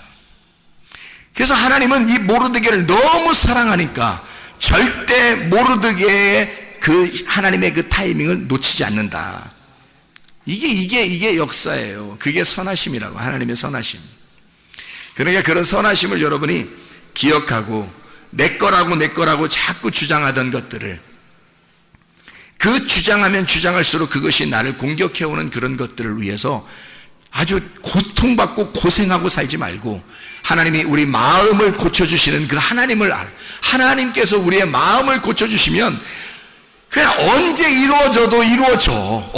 그래서 하나님은 이 모르드게를 너무 사랑하니까 절대 모르드게의 그 하나님의 그 타이밍을 놓치지 않는다. 이게 역사예요. 그게 선하심이라고, 하나님의 선하심. 그러니까 그런 선하심을 여러분이 기억하고, 내 거라고 자꾸 주장하던 것들을, 그 주장하면 주장할수록 그것이 나를 공격해오는 그런 것들을 위해서 아주 고통받고 고생하고 살지 말고, 하나님이 우리 마음을 고쳐주시는 그 하나님을 하나님께서 우리의 마음을 고쳐주시면 그냥 언제 이루어져도 이루어져.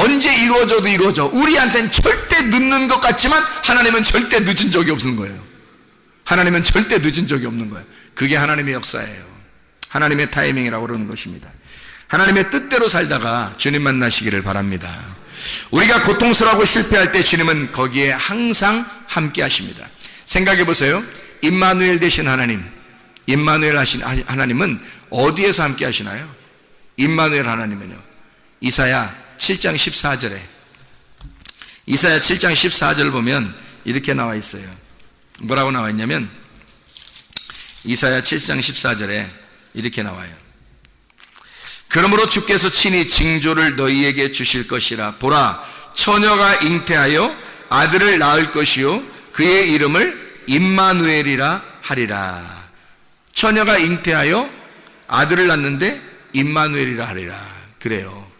우리한테는 절대 늦는 것 같지만 하나님은 절대 늦은 적이 없는 거예요. 하나님은 절대 늦은 적이 없는 거예요. 그게 하나님의 역사예요. 하나님의 타이밍이라고 그러는 것입니다. 하나님의 뜻대로 살다가 주님 만나시기를 바랍니다. 우리가 고통스러워하고 실패할 때 주님은 거기에 항상 함께 하십니다. 생각해 보세요. 임마누엘 되신 하나님, 임마누엘 하신 하나님은 어디에서 함께 하시나요? 임마누엘 하나님은요, 이사야 7장 14절에 이사야 7장 14절 보면 이렇게 나와 있어요. 뭐라고 나와 있냐면 이사야 7장 14절에 이렇게 나와요. 그러므로 주께서 친히 징조를 너희에게 주실 것이라. 보라, 처녀가 잉태하여 아들을 낳을 것이요 그의 이름을 임마누엘이라 하리라. 처녀가 잉태하여 아들을 낳는데 임마누엘이라 하리라. 그래요.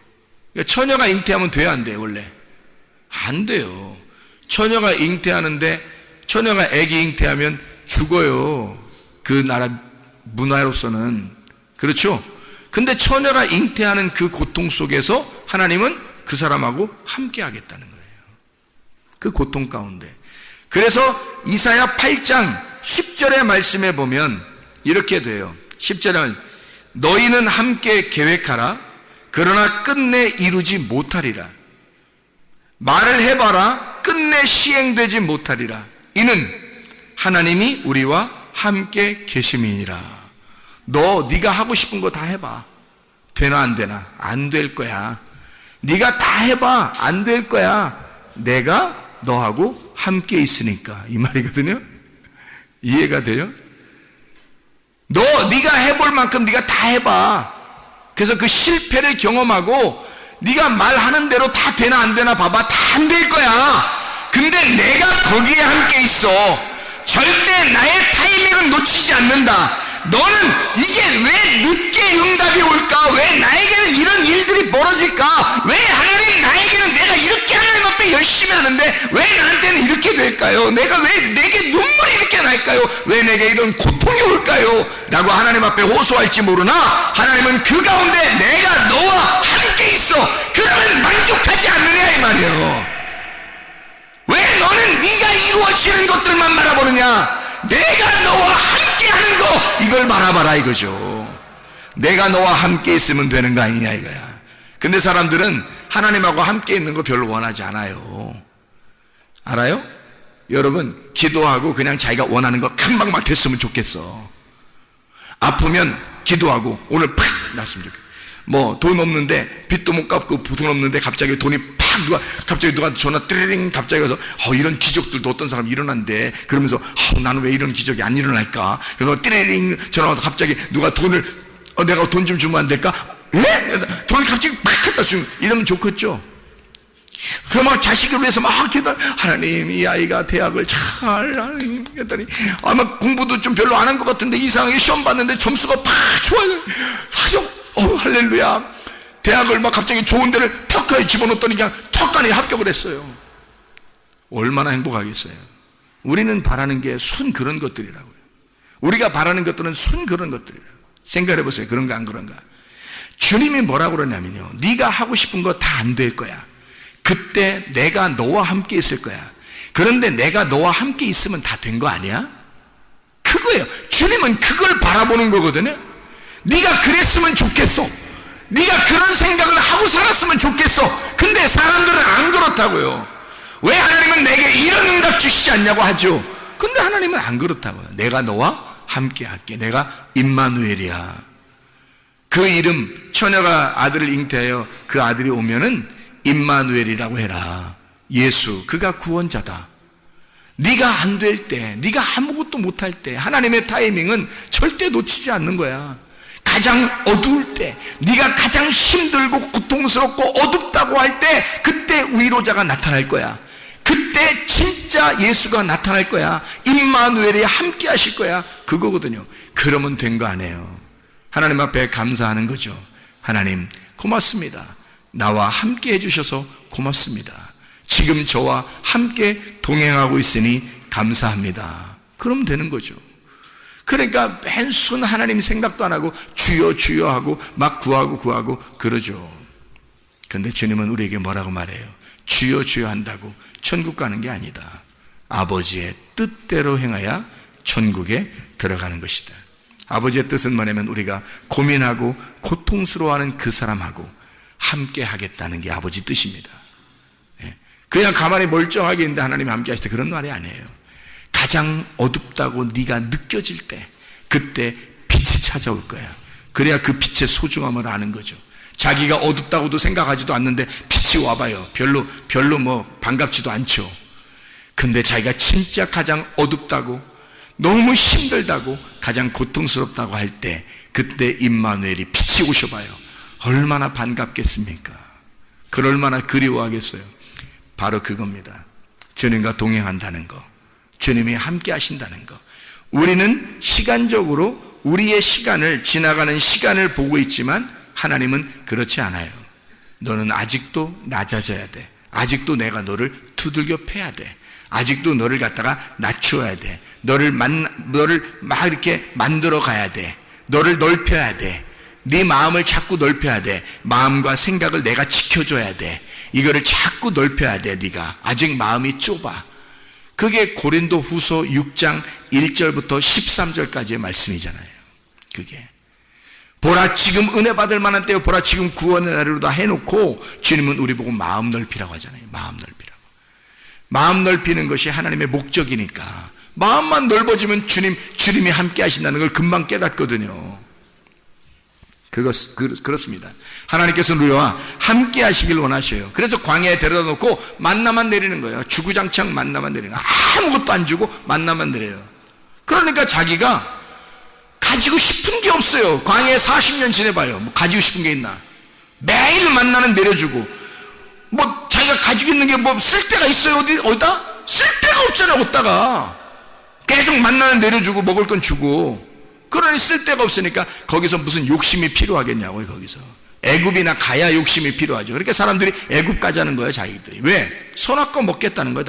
그러니까 처녀가 잉태하면 돼요, 안 돼요? 원래 안 돼요. 처녀가 잉태하는데, 처녀가 아기 잉태하면 죽어요. 그 나라 문화로서는. 그렇죠? 근데 처녀가 잉태하는 그 고통 속에서 하나님은 그 사람하고 함께 하겠다는 거예요. 그 고통 가운데. 그래서 이사야 8장 10절의 말씀에 보면 이렇게 돼요. 10절에 너희는 함께 계획하라. 그러나 끝내 이루지 못하리라. 말을 해봐라. 끝내 시행되지 못하리라. 이는 하나님이 우리와 함께 계심이니라. 네가 하고 싶은 거 다 해봐. 되나 안 되나? 안 될 거야. 네가 다 해봐. 안 될 거야. 내가 너하고 함께 있으니까. 이 말이거든요. 이해가 돼요? 네가 해볼 만큼 네가 다 해봐. 그래서 그 실패를 경험하고 네가 말하는 대로 다 되나 안 되나 봐봐. 다 안 될 거야. 근데 내가 거기에 함께 있어. 절대 나의 타이밍을 놓치지 않는다. 너는 이게 왜 늦게 응답이 올까? 왜 나에게는 이런 일들이 벌어질까? 왜 하나님 나에게는 내가 이렇게 하나님 앞에 열심히 하는데 왜 나한테는 이렇게 될까요? 내가 왜 내게 눈물이 이렇게 날까요? 왜 내게 이런 고통이 올까요? 라고 하나님 앞에 호소할지 모르나 하나님은 그 가운데 내가 너와 함께 있어. 그러면 만족하지 않느냐 이 말이에요. 왜 너는 네가 이루어지는 것들만 바라보느냐? 내가 너와 함께하는 거 이걸 바라봐라 이거죠. 내가 너와 함께 있으면 되는 거 아니냐 이거야. 근데 사람들은 하나님하고 함께 있는 거 별로 원하지 않아요. 알아요? 여러분 기도하고 그냥 자기가 원하는 거 금방 막 됐으면 좋겠어. 아프면 기도하고 오늘 팍 났으면 좋겠어. 뭐 돈 없는데 빚도 못 갚고 돈 없는데 갑자기 돈이 갑자기 누가 전화 띠링 갑자기 가서 이런 기적들도 어떤 사람 일어난대. 그러면서 나는 왜 이런 기적이 안 일어날까? 그래서 띠링 전화 와서 갑자기 누가 돈을 내가 돈 좀 주면 안 될까? 예? 돈을 갑자기 막 갖다 주면 이러면 좋겠죠. 그러면 자식을 위해서 막 기도. 하나님 이 아이가 대학을 잘 했더니 아마 공부도 좀 별로 안 한 것 같은데 이상하게 시험 봤는데 점수가 팍 좋아요. 할렐루야. 대학을 막 갑자기 좋은 데를 턱하니 집어넣었더니 그냥 턱하니 합격을 했어요. 얼마나 행복하겠어요. 우리는 바라는 게 순 그런 것들이라고요. 우리가 바라는 것들은 순 그런 것들이라고. 생각해 보세요. 그런가 안 그런가? 주님이 뭐라고 그러냐면요, 네가 하고 싶은 거 다 안 될 거야. 그때 내가 너와 함께 있을 거야. 그런데 내가 너와 함께 있으면 다 된 거 아니야? 그거예요. 주님은 그걸 바라보는 거거든요. 네가 그랬으면 좋겠어. 네가 그런 생각을 하고 살았으면 좋겠어. 근데 사람들은 안 그렇다고요. 왜 하나님은 내게 이런 응답 주시지 않냐고 하죠. 근데 하나님은 안 그렇다고요. 내가 너와 함께 할게. 내가 임마누엘이야. 그 이름, 처녀가 아들을 잉태하여 그 아들이 오면은 임마누엘이라고 해라. 예수, 그가 구원자다. 네가 안 될 때, 네가 아무것도 못할 때 하나님의 타이밍은 절대 놓치지 않는 거야. 가장 어두울 때, 네가 가장 힘들고 고통스럽고 어둡다고 할 때, 그때 위로자가 나타날 거야. 그때 진짜 예수가 나타날 거야. 임마누엘이 함께 하실 거야. 그거거든요. 그러면 된 거 아니에요. 하나님 앞에 감사하는 거죠. 하나님 고맙습니다. 나와 함께 해주셔서 고맙습니다. 지금 저와 함께 동행하고 있으니 감사합니다. 그러면 되는 거죠. 그러니까 맨순 하나님 생각도 안 하고 주여 주여 하고 막 구하고 그러죠. 그런데 주님은 우리에게 뭐라고 말해요? 주여 주여 한다고 천국 가는 게 아니다. 아버지의 뜻대로 행하여 천국에 들어가는 것이다. 아버지의 뜻은 뭐냐면 우리가 고민하고 고통스러워하는 그 사람하고 함께 하겠다는 게 아버지 뜻입니다. 그냥 가만히 멀쩡하게 있는데 하나님이 함께 하실 때 그런 말이 아니에요. 가장 어둡다고 네가 느껴질 때, 그때 빛이 찾아올 거야. 그래야 그 빛의 소중함을 아는 거죠. 자기가 어둡다고도 생각하지도 않는데 빛이 빛이 와봐요. 별로 뭐 반갑지도 않죠. 근데 자기가 진짜 가장 어둡다고, 너무 힘들다고, 가장 고통스럽다고 할 때, 그때 임마누엘이 빛이 오셔봐요. 얼마나 반갑겠습니까? 그럴 만나 그리워하겠어요. 바로 그겁니다. 주님과 동행한다는 거, 주님이 함께 하신다는 거. 우리는 시간적으로 우리의 시간을, 지나가는 시간을 보고 있지만 하나님은 그렇지 않아요. 너는 아직도 낮아져야 돼. 아직도 내가 너를 두들겨 패야 돼. 아직도 너를 갖다가 낮추어야 돼. 너를 막 이렇게 만들어 가야 돼. 너를 넓혀야 돼. 네 마음을 자꾸 넓혀야 돼. 마음과 생각을 내가 지켜줘야 돼. 이거를 자꾸 넓혀야 돼. 네가 아직 마음이 좁아. 그게 고린도 후서 6장 1절부터 13절까지의 말씀이잖아요. 그게 보라 지금 은혜 받을 만한 때요, 보라 지금 구원의 날이로다 해놓고 주님은 우리 보고 마음 넓히라고 하잖아요. 마음 넓히라고. 마음 넓히는 것이 하나님의 목적이니까 마음만 넓어지면 주님이 함께 하신다는 걸 금방 깨닫거든요. 그렇습니다. 하나님께서는 우리와 함께 하시길 원하셔요. 그래서 광야에 데려다 놓고 만나만 내리는 거예요. 주구장창 만나만 내리는 거예요. 아무것도 안 주고 만나만 내려요. 그러니까 자기가 가지고 싶은 게 없어요. 광야에 40년 지내봐요. 뭐 가지고 싶은 게 있나? 매일 만나는 내려주고, 뭐 자기가 가지고 있는 게 뭐 쓸데가 있어요? 어디다? 쓸데가 없잖아요. 어디다가 계속 만나는 내려주고 먹을 건 주고. 그러니 쓸데가 없으니까 거기서 무슨 욕심이 필요하겠냐고요. 거기서 애굽이나 가야 욕심이 필요하죠. 그러니까 사람들이 애굽 가자는 거예요. 자기들이. 왜? 선악과 먹겠다는 거예요.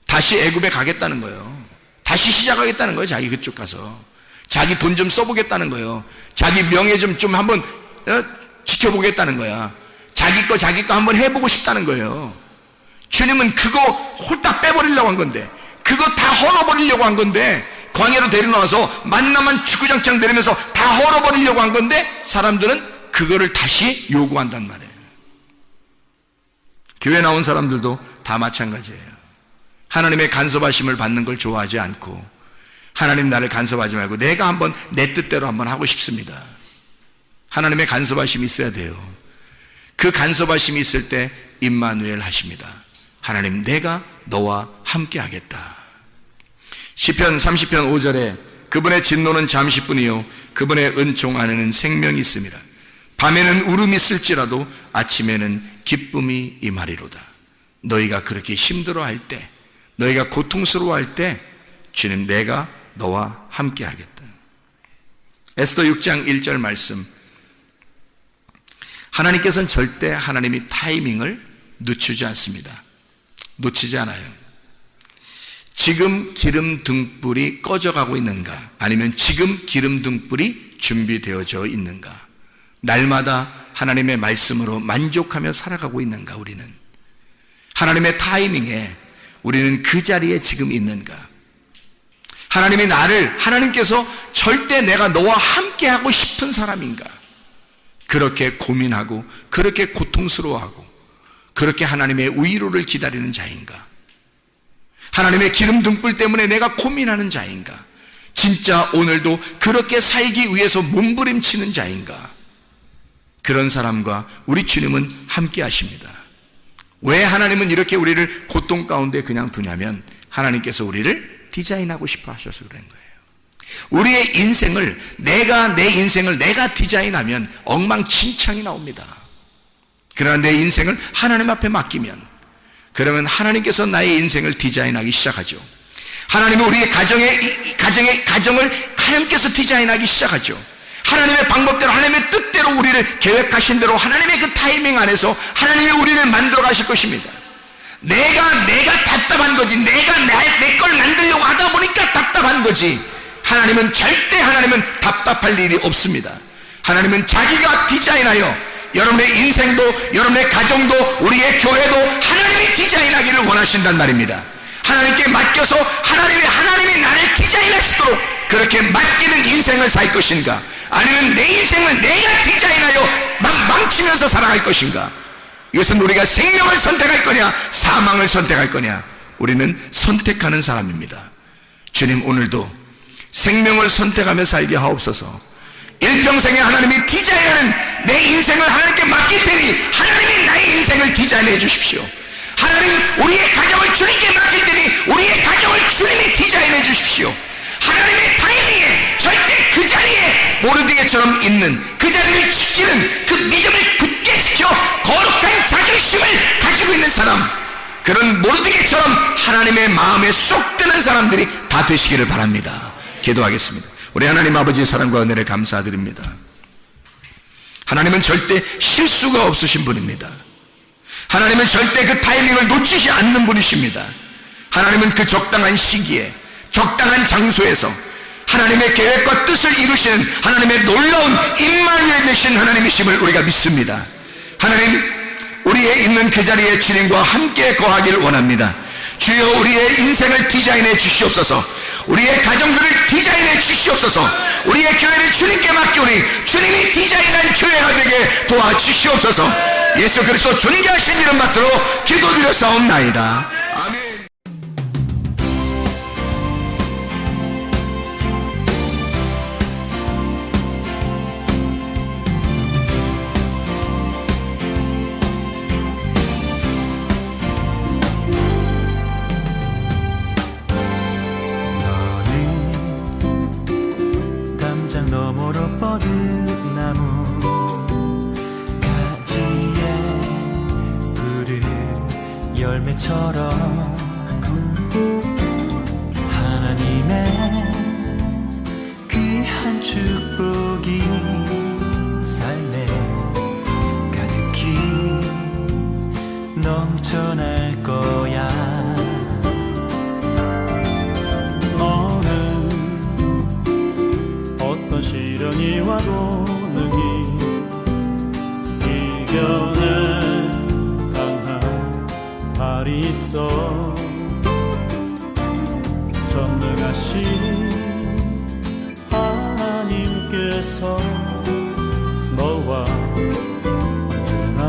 다시 애굽에 가겠다는 거예요. 다시 시작하겠다는 거예요. 자기 그쪽 가서 자기 돈 좀 써보겠다는 거예요. 자기 명예 좀 한번 지켜보겠다는 거야. 자기 거 한번 해보고 싶다는 거예요. 주님은 그거 홀딱 빼버리려고 한 건데, 그거 다 헐어버리려고 한 건데, 광야로 데려나와서 만나만 주구장창 내리면서 다 헐어버리려고 한 건데, 사람들은 그거를 다시 요구한단 말이에요. 교회 나온 사람들도 다 마찬가지예요. 하나님의 간섭하심을 받는 걸 좋아하지 않고, 하나님 나를 간섭하지 말고 내가 한번 내 뜻대로 한번 하고 싶습니다. 하나님의 간섭하심이 있어야 돼요. 그 간섭하심이 있을 때 임마누엘 하십니다. 하나님, 내가 너와 함께 하겠다. 시편 30편 5절에 그분의 진노는 잠시뿐이요 그분의 은총 안에는 생명이 있습니다. 밤에는 울음이 있을지라도 아침에는 기쁨이 임하리로다. 너희가 그렇게 힘들어할 때, 너희가 고통스러워할 때 주님, 내가 너와 함께 하겠다. 에스더 6장 1절 말씀, 하나님께서는 절대 하나님이 타이밍을 늦추지 않습니다. 놓치지 않아요. 지금 기름 등불이 꺼져가고 있는가, 아니면 지금 기름 등불이 준비되어져 있는가, 날마다 하나님의 말씀으로 만족하며 살아가고 있는가, 우리는 하나님의 타이밍에 우리는 그 자리에 지금 있는가, 하나님께서 절대 내가 너와 함께 하고 싶은 사람인가, 그렇게 고민하고 그렇게 고통스러워하고 그렇게 하나님의 위로를 기다리는 자인가, 하나님의 기름 등불 때문에 내가 고민하는 자인가, 진짜 오늘도 그렇게 살기 위해서 몸부림치는 자인가, 그런 사람과 우리 주님은 함께 하십니다. 왜 하나님은 이렇게 우리를 고통 가운데 그냥 두냐면, 하나님께서 우리를 디자인하고 싶어 하셔서 그런 거예요. 우리의 인생을, 내 인생을 내가 디자인하면 엉망진창이 나옵니다. 그러나 내 인생을 하나님 앞에 맡기면, 그러면 하나님께서 나의 인생을 디자인하기 시작하죠. 하나님은 우리의 가정을 하나님께서 디자인하기 시작하죠. 하나님의 방법대로, 하나님의 뜻대로 우리를 계획하신 대로 하나님의 그 타이밍 안에서 하나님이 우리를 만들어 가실 것입니다. 내가 답답한 거지, 내가 내 걸 만들려고 하다 보니까 답답한 거지, 하나님은 답답할 일이 없습니다. 하나님은 자기가 디자인하여 여러분의 인생도, 여러분의 가정도, 우리의 교회도 하나님이 디자인하기를 원하신단 말입니다. 하나님께 맡겨서 하나님이 나를 디자인하시도록 그렇게 맡기는 인생을 살 것인가, 아니면 내 인생을 내가 디자인하여 망치면서 살아갈 것인가. 이것은 우리가 생명을 선택할 거냐, 사망을 선택할 거냐. 우리는 선택하는 사람입니다. 주님, 오늘도 생명을 선택하며 살게 하옵소서. 일평생에 하나님이 디자인하는 내 인생을 하나님께 맡길 테니 하나님이 나의 인생을 디자인해 주십시오. 하나님, 우리의 가정을 주님께 맡길 테니 우리의 가정을 주님이 디자인해 주십시오. 하나님의 타이밍에 절대 그 자리에 모르드게처럼 있는, 그 자리를 지키는 그 믿음을 굳게 지켜 거룩한 자존심을 가지고 있는 사람, 그런 모르드게처럼 하나님의 마음에 쏙 드는 사람들이 다 되시기를 바랍니다. 기도하겠습니다. 우리 하나님 아버지의 사랑과 은혜를 감사드립니다. 하나님은 절대 실수가 없으신 분입니다. 하나님은 절대 그 타이밍을 놓치지 않는 분이십니다. 하나님은 그 적당한 시기에 적당한 장소에서 하나님의 계획과 뜻을 이루시는 하나님의 놀라운 임마누엘 되신 하나님이심을 우리가 믿습니다. 하나님, 우리의 있는 그 자리에 주님과 함께 거하길 원합니다. 주여, 우리의 인생을 디자인해 주시옵소서. 우리의 가정들을 디자인해 주시옵소서. 우리의 교회를 주님께 맡기오니 주님이 디자인한 교회가 되게 도와주시옵소서. 예수 그리스도 존귀하신 이름 받들어 기도드렸사옵나이다. 아멘. 너머로 뻗은 나무 가지에 푸른 열매처럼 하나님의 귀한 축복이 삶에 가득히 넘쳐날 거야. 시련이 와도 능히 이겨낼 강한 발이 있어. 전능하신 하나님께서 너와 언제나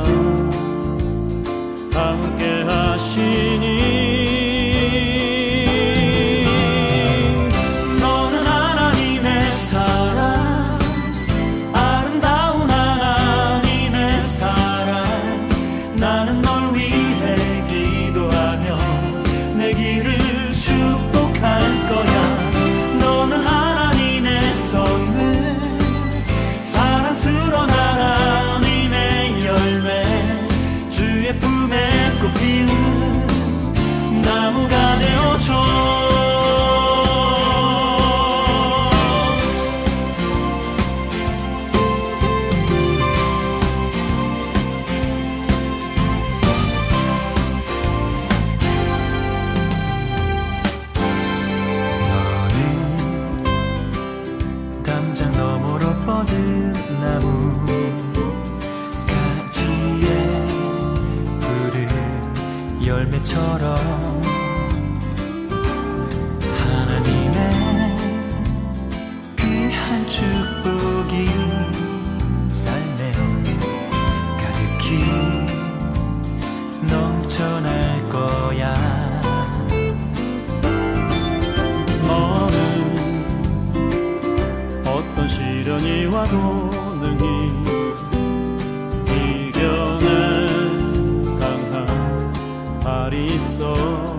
함께 하시니 나무가 되어줘. 너는 담장 너머로 뻗은 나무 가지에 푸른 열매처럼 하나님의 귀한 축복이 삶에 가득히 넘쳐날 거야. 너는 어떤 시련이 와도 능히 이겨낼 강한 발이 있어.